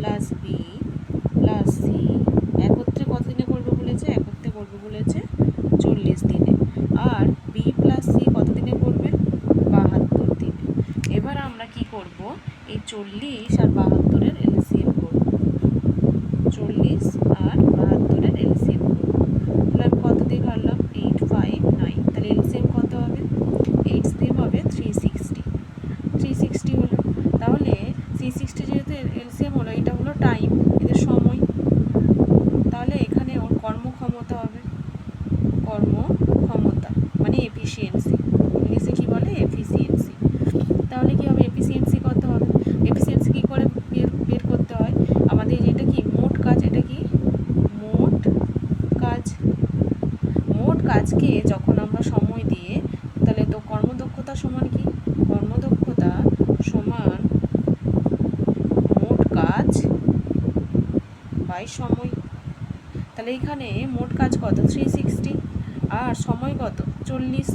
Plus B plus C একত্রে কত দিনে করবে বলেছে? একত্রে করবে বলেছে 40 দিনে। আর বি প্লাস সি কত দিনে করবে? 72 দিনে। এবার আমরা কি করব? এই 40 আর 72-এর এলসিএম করব। 40 আর 72-এর এলসিএম করব। তাহলে আমি কত দিয়ে কাটলাম? 8, 5, 9। তাহলে এলসিএম কত হবে? 8 দিয়ে হবে 360। 360 হলো। তাহলে 360 যেহেতু এলসিএম হলো, এটা হলো টাইম, এদের সময়। তাহলে এখানে ওর কর্মক্ষমতা হবে, কর্মক্ষমতা মানে এফিসিয়েন্সি, ইংলিশে কী বলে? এফিসিয়েন্সি। তাহলে কী হবে? এফিসিয়েন্সি কত হবে? এফিসিয়েন্সি কী করে বের করতে হয়? আমাদের যেটা কি মোট কাজ, এটা কি মোট কাজ। মোট কাজকে যখন আমরা সময় দিয়ে, তাহলে তো কর্মদক্ষতা সমান কি? কর্মদক্ষতা সমান মোট কাজ বাই সময়। তাহলে এখানে মোট কাজ কত? 360 আর সময় কত? 40।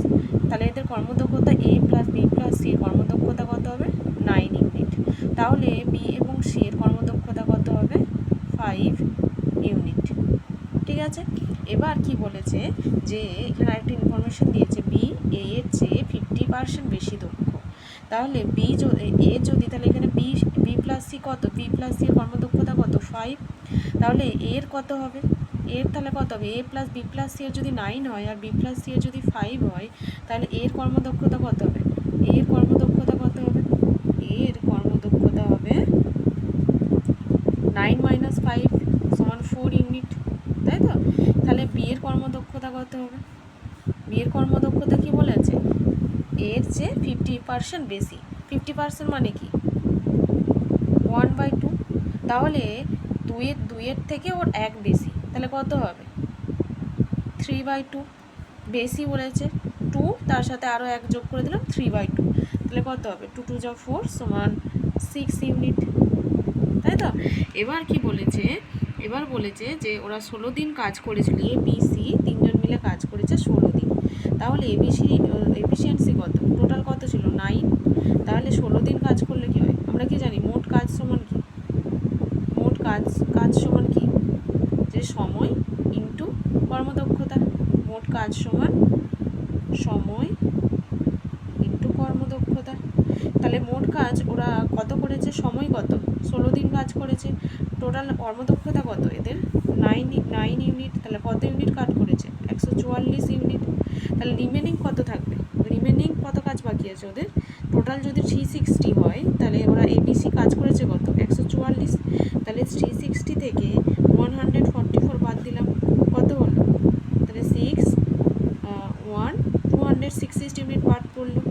তাহলে এদের কর্মদক্ষতা এ প্লাস বি প্লাস সি এর কর্মদক্ষতা কত হবে? 9 ইউনিট। তাহলে বি এবং সি এর কর্মদক্ষতা কত হবে? 5 ইউনিট। ঠিক আছে। এবার কি বলেছে যে এখানে আরেকটা ইনফরমেশন দিয়েছে, বি এ এর চেয়ে 50% বেশি দক্ষ। তাহলে বি এ যদি, তাহলে এখানে বি প্লাস সি কত? বি প্লাস সি এর কর্মদক্ষতা কত? 5। তাহলে এর কত হবে? এর তাহলে কত হবে? এ প্লাস বি প্লাস সি এর যদি 9 হয় আর বি প্লাস সি এর যদি 5 হয়, তাহলে এর কর্মদক্ষতা কত হবে? এর কর্মদক্ষতা কত হবে? এর কর্মদক্ষতা হবে 9 - 5 = 4 ইউনিট, তাই তো? তাহলে বি এর কর্মদক্ষতা কত হবে? বি এর কর্মদক্ষতা কি বলেছে? এর চেয়ে 50% বেশি। 50% মানে কি? 1/2। তাহলে দুইয়ের থেকে ওর 1 বেশি, তাহলে কত হবে? 3/2। বেশি বলেছে 2, তার সাথে আরও 1 যোগ করে দিলাম 3/2। তাহলে কত হবে? 2 × 2 = 4 = 6 ইউনিট, তাই তো? এবার কি বলেছে? এবার বলেছে যে ওরা 16 দিন কাজ করেছিল, এ বি সি তিনজন মিলে কাজ করেছে 16 দিন। তাহলে এবিসি এফিসিয়েন্সি কত? টোটাল কত ছিল? 9। তাহলে 16 দিন কাজ করলে কি হয়? আমরা কি জানি? মোট কাজ সমান কি? মোট কাজ সমান কি? যে সময় ইন্টু কর্মদক্ষতা। মোট কাজ সমান সময় ইন্টু কর্মদক্ষতা। তাহলে মোট কাজ ওরা কত করেছে? সময় কত? 16 দিন কাজ করেছে। টোটাল কর্মদক্ষতা কত এদের? 9 ইউনিট। তাহলে কত ইউনিট কাজ করেছে? 144 ইউনিট। তাহলে রিমেনিং কত থাকবে? রিমেনিং কত কাজ বাকি আছে ওদের? টোটাল যদি 360 হয়, তাহলে ওরা এবিসি কাজ করেছে কত? 144। তাহলে 360 থেকে 144 বাদ দিলাম, কত হলো? তাহলে 260 ইউনিট বাদ পড়লো,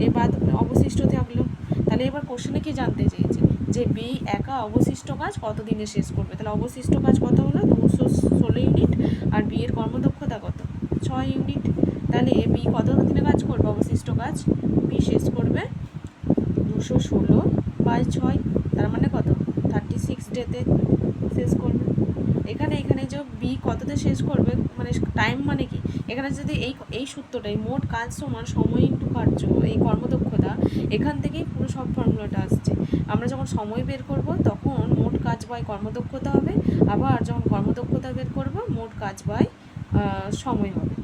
এই বাদ অবশিষ্ট থাকলো। তাহলে এবার কোশ্চেনে কি জানতে চেয়েছে? যে বি একা অবশিষ্ট কাজ কত দিনে শেষ করবে? তাহলে অবশিষ্ট কাজ কত হলো? 216 ইউনিট। আর বি এর কর্মদক্ষতা কত? 6 ইউনিট। তাহলে বি কত দিনে কাজ করবে অবশিষ্ট কাজ? বি শেষ করবে 216/6, তার মানে কত? 36 ডেতে শেষ করবে। এখানে যে বি কততে শেষ করবে, মানে টাইম মানে কি? এখানে যদি এই সূত্রটাই মোট কাজ সমান সময় ইন্টু কার্য, এই কর্মদক্ষতা, এখান থেকেই পুরো সব ফর্মুলাটা আসছে। আমরা যখন সময় বের করব তখন মোট কাজ বাই কর্মদক্ষতা হবে, আবার যখন কর্মদক্ষতা বের করব মোট কাজ বাই সময় হবে।